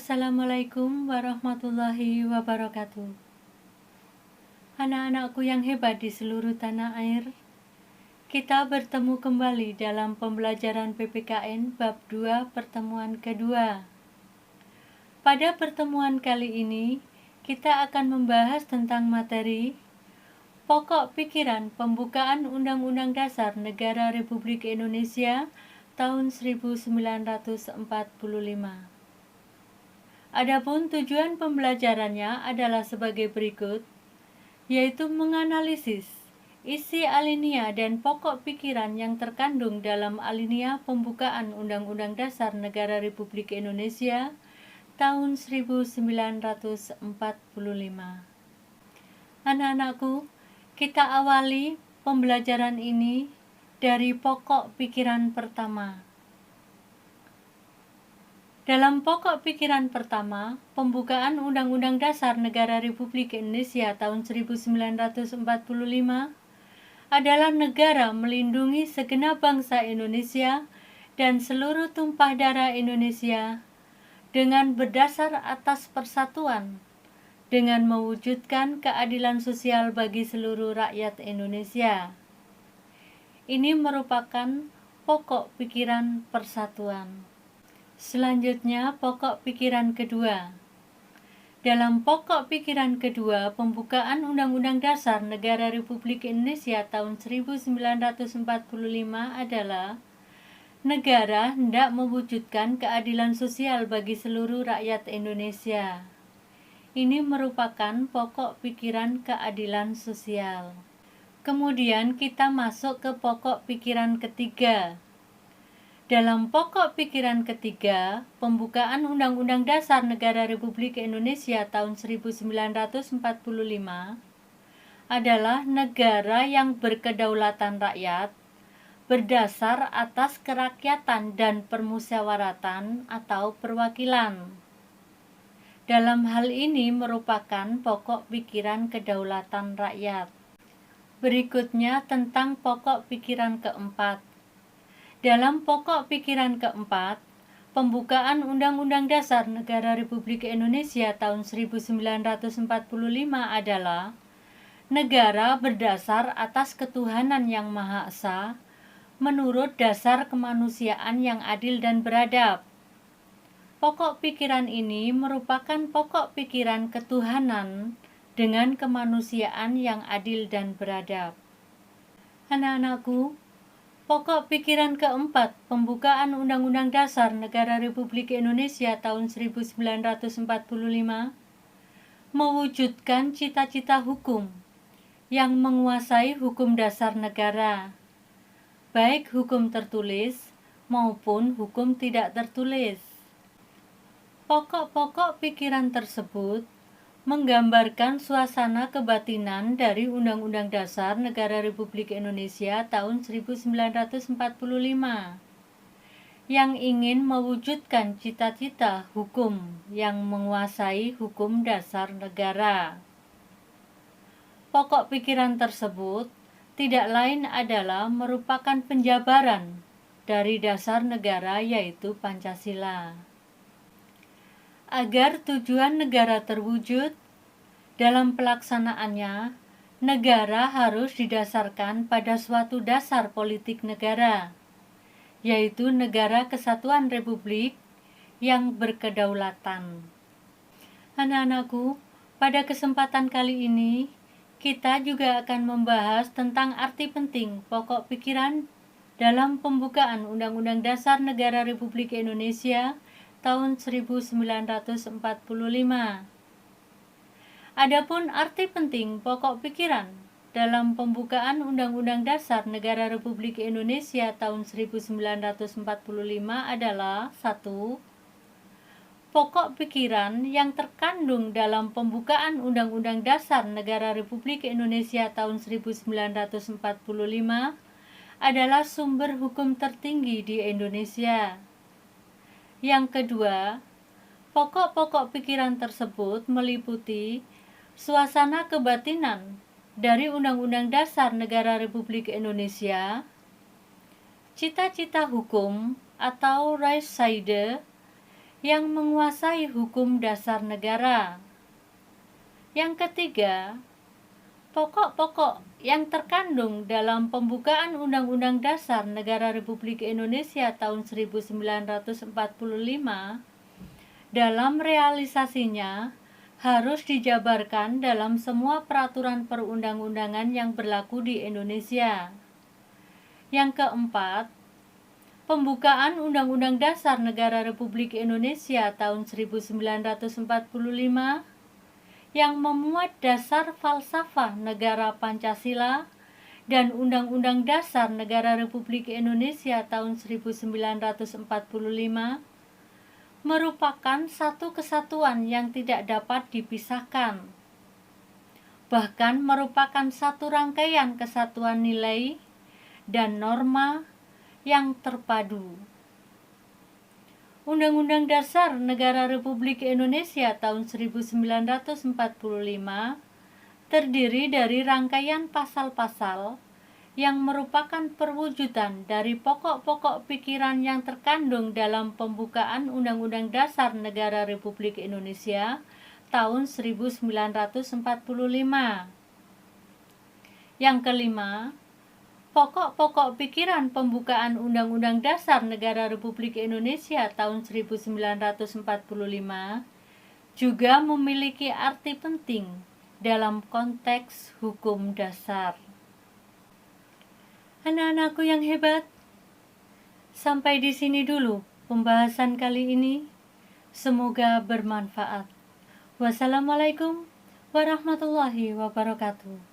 Assalamualaikum warahmatullahi wabarakatuh. Anak-anakku yang hebat di seluruh tanah air, kita bertemu kembali dalam pembelajaran PPKN bab 2 pertemuan kedua. Pada pertemuan kali ini, kita akan membahas tentang materi pokok pikiran pembukaan Undang-Undang Dasar Negara Republik Indonesia tahun 1945. Adapun tujuan pembelajarannya adalah sebagai berikut, yaitu menganalisis isi alinea dan pokok pikiran yang terkandung dalam alinea pembukaan Undang-Undang Dasar Negara Republik Indonesia tahun 1945. Anak-anakku, kita awali pembelajaran ini dari pokok pikiran pertama. Dalam pokok pikiran pertama, pembukaan Undang-Undang Dasar Negara Republik Indonesia tahun 1945 adalah negara melindungi segenap bangsa Indonesia dan seluruh tumpah darah Indonesia dengan berdasar atas persatuan, dengan mewujudkan keadilan sosial bagi seluruh rakyat Indonesia. Ini merupakan pokok pikiran persatuan. Selanjutnya, pokok pikiran kedua. Dalam pokok pikiran kedua, pembukaan Undang-Undang Dasar Negara Republik Indonesia tahun 1945 adalah negara hendak mewujudkan keadilan sosial bagi seluruh rakyat Indonesia. Ini merupakan pokok pikiran keadilan sosial. Kemudian kita masuk ke pokok pikiran ketiga. Dalam pokok pikiran ketiga, pembukaan Undang-Undang Dasar Negara Republik Indonesia tahun 1945 adalah negara yang berkedaulatan rakyat berdasar atas kerakyatan dan permusyawaratan atau perwakilan. Dalam hal ini merupakan pokok pikiran kedaulatan rakyat. Berikutnya tentang pokok pikiran keempat. Dalam pokok pikiran keempat, pembukaan Undang-Undang Dasar Negara Republik Indonesia tahun 1945 adalah negara berdasar atas ketuhanan yang Maha Esa menurut dasar kemanusiaan yang adil dan beradab. Pokok pikiran ini merupakan pokok pikiran ketuhanan dengan kemanusiaan yang adil dan beradab. Anak-anakku, pokok pikiran keempat pembukaan Undang-Undang Dasar Negara Republik Indonesia tahun 1945 mewujudkan cita-cita hukum yang menguasai hukum dasar negara, baik hukum tertulis maupun hukum tidak tertulis. Pokok-pokok pikiran tersebut menggambarkan suasana kebatinan dari Undang-Undang Dasar Negara Republik Indonesia tahun 1945 yang ingin mewujudkan cita-cita hukum yang menguasai hukum dasar negara. Pokok pikiran tersebut tidak lain adalah merupakan penjabaran dari dasar negara, yaitu Pancasila. Agar tujuan negara terwujud, dalam pelaksanaannya, negara harus didasarkan pada suatu dasar politik negara, yaitu Negara Kesatuan Republik yang berkedaulatan. Anak-anakku, pada kesempatan kali ini, kita juga akan membahas tentang arti penting pokok pikiran dalam pembukaan Undang-Undang Dasar Negara Republik Indonesia tahun 1945. Adapun arti penting pokok pikiran dalam pembukaan Undang-Undang Dasar Negara Republik Indonesia tahun 1945 adalah 1. Pokok pikiran yang terkandung dalam pembukaan Undang-Undang Dasar Negara Republik Indonesia tahun 1945 adalah sumber hukum tertinggi di Indonesia. Yang kedua, pokok-pokok pikiran tersebut meliputi suasana kebatinan dari Undang-Undang Dasar Negara Republik Indonesia, cita-cita hukum atau Rechtszijde yang menguasai hukum dasar negara. Yang ketiga, pokok-pokok yang terkandung dalam pembukaan Undang-Undang Dasar Negara Republik Indonesia tahun 1945 dalam realisasinya harus dijabarkan dalam semua peraturan perundang-undangan yang berlaku di Indonesia. Yang keempat, pembukaan Undang-Undang Dasar Negara Republik Indonesia tahun 1945 yang memuat dasar falsafah negara Pancasila dan Undang-Undang Dasar Negara Republik Indonesia tahun 1945 merupakan satu kesatuan yang tidak dapat dipisahkan, bahkan merupakan satu rangkaian kesatuan nilai dan norma yang terpadu. Undang-Undang Dasar Negara Republik Indonesia tahun 1945 terdiri dari rangkaian pasal-pasal yang merupakan perwujudan dari pokok-pokok pikiran yang terkandung dalam pembukaan Undang-Undang Dasar Negara Republik Indonesia tahun 1945. Yang kelima, pokok-pokok pikiran pembukaan Undang-Undang Dasar Negara Republik Indonesia tahun 1945 juga memiliki arti penting dalam konteks hukum dasar. Anak-anakku yang hebat, sampai di sini dulu pembahasan kali ini. Semoga bermanfaat. Wassalamualaikum warahmatullahi wabarakatuh.